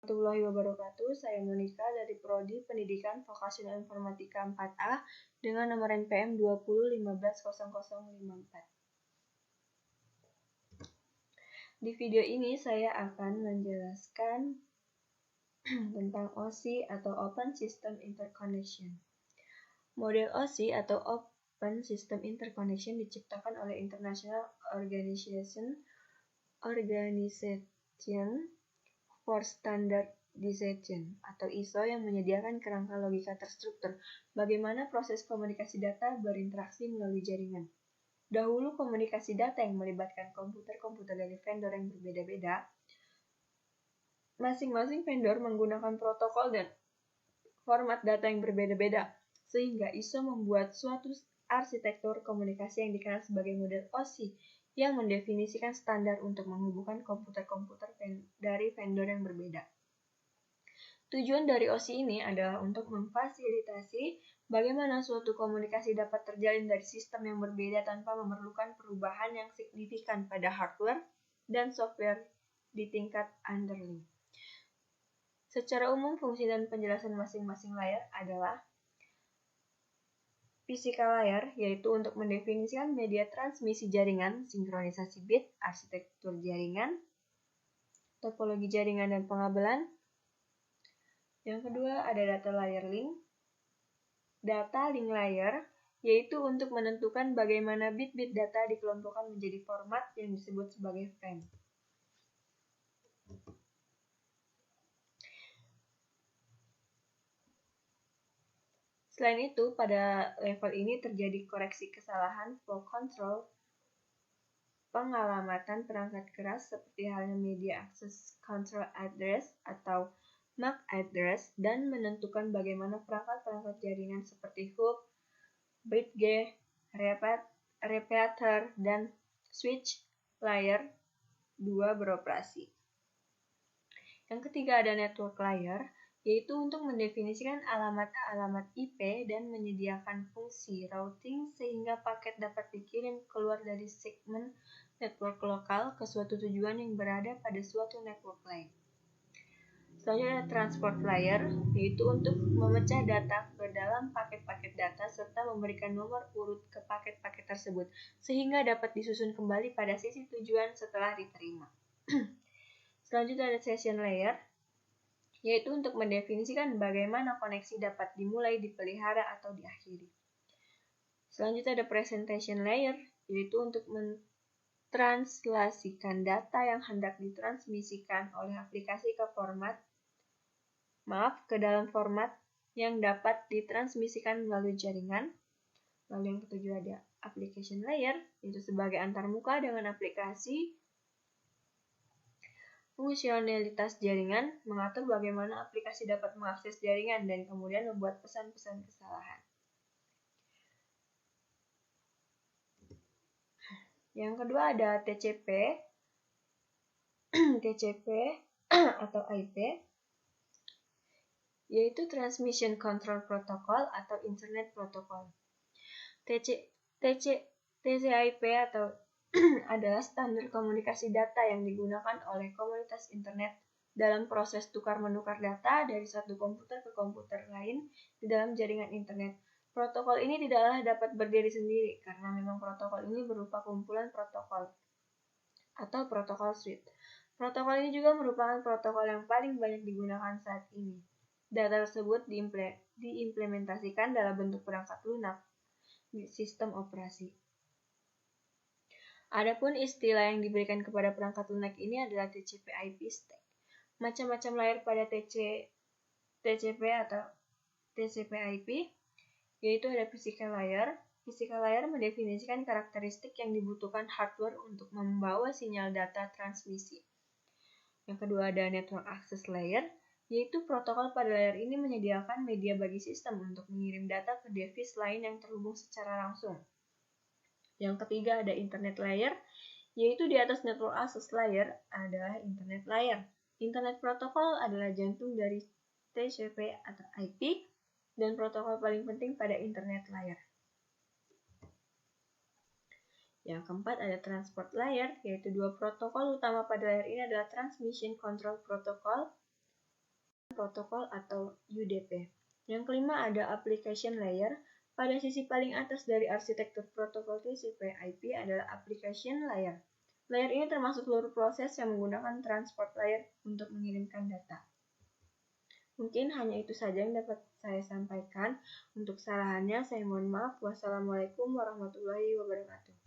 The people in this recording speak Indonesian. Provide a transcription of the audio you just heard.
warahmatullahi wabarakatuh. Saya Monika dari Prodi Pendidikan Vokasional Informatika 4A dengan nomor NPM 20150054. Di video ini saya akan menjelaskan tentang OSI atau Open System Interconnection. Model OSI atau Open System Interconnection diciptakan oleh International Organization for Standardization atau ISO yang menyediakan kerangka logika terstruktur bagaimana proses komunikasi data berinteraksi melalui jaringan. Dahulu komunikasi data yang melibatkan komputer-komputer dari vendor yang berbeda-beda. Masing-masing vendor menggunakan protokol dan format data yang berbeda-beda, sehingga ISO membuat suatu arsitektur komunikasi yang dikenal sebagai model OSI yang mendefinisikan standar untuk menghubungkan komputer-komputer dari vendor yang berbeda. Tujuan dari OSI ini adalah untuk memfasilitasi bagaimana suatu komunikasi dapat terjalin dari sistem yang berbeda tanpa memerlukan perubahan yang signifikan pada hardware dan software di tingkat underling. Secara umum, fungsi dan penjelasan masing-masing layer adalah physical layer, yaitu untuk mendefinisikan media transmisi jaringan, sinkronisasi bit, arsitektur jaringan, topologi jaringan dan pengabelan. Yang kedua ada data layer link. Data link layer, yaitu untuk menentukan bagaimana bit-bit data dikelompokkan menjadi format yang disebut sebagai frame. Selain itu, pada level ini terjadi koreksi kesalahan flow control, pengalamatan perangkat keras seperti halnya media access control address atau MAC address, dan menentukan bagaimana perangkat-perangkat jaringan seperti hub, bridge, repeater, dan switch layer 2 beroperasi. Yang ketiga ada network layer, yaitu untuk mendefinisikan alamat-alamat IP dan menyediakan fungsi routing sehingga paket dapat dikirim keluar dari segmen network lokal ke suatu tujuan yang berada pada suatu network lain. Selanjutnya ada transport layer, yaitu untuk memecah data ke dalam paket-paket data serta memberikan nomor urut ke paket-paket tersebut sehingga dapat disusun kembali pada sisi tujuan setelah diterima. Selanjutnya ada session layer, yaitu untuk mendefinisikan bagaimana koneksi dapat dimulai, dipelihara, atau diakhiri. Selanjutnya ada presentation layer, yaitu untuk mentranslasikan data yang hendak ditransmisikan oleh aplikasi ke dalam format yang dapat ditransmisikan melalui jaringan. Lalu yang ketujuh ada application layer, yaitu sebagai antarmuka dengan aplikasi. Fungsionalitas jaringan mengatur bagaimana aplikasi dapat mengakses jaringan dan kemudian membuat pesan-pesan kesalahan. Yang kedua ada TCP, atau IP, yaitu Transmission Control Protocol atau Internet Protocol. TCP atau adalah standar komunikasi data yang digunakan oleh komunitas internet dalam proses tukar-menukar data dari satu komputer ke komputer lain di dalam jaringan internet. Protokol ini tidaklah dapat berdiri sendiri karena memang protokol ini berupa kumpulan protokol atau protokol suite. Protokol ini juga merupakan protokol yang paling banyak digunakan saat ini. Data tersebut diimplementasikan dalam bentuk perangkat lunak di sistem operasi. Adapun istilah yang diberikan kepada perangkat lunak ini adalah TCP/IP stack. Macam-macam layer pada TCP atau TCP/IP, yaitu ada physical layer. Physical layer mendefinisikan karakteristik yang dibutuhkan hardware untuk membawa sinyal data transmisi. Yang kedua ada network access layer, yaitu protokol pada layer ini menyediakan media bagi sistem untuk mengirim data ke device lain yang terhubung secara langsung. Yang ketiga ada internet layer, yaitu di atas network access layer adalah internet layer. Internet protokol adalah jantung dari TCP atau IP dan protokol paling penting pada internet layer. Yang keempat ada transport layer, yaitu dua protokol utama pada layer ini adalah Transmission Control Protocol protokol atau UDP. Yang kelima ada application layer. Pada sisi paling atas dari arsitektur protokol TCP/IP adalah application layer. Layer ini termasuk seluruh proses yang menggunakan transport layer untuk mengirimkan data. Mungkin hanya itu saja yang dapat saya sampaikan. Untuk kesalahannya, saya mohon maaf. Wassalamualaikum warahmatullahi wabarakatuh.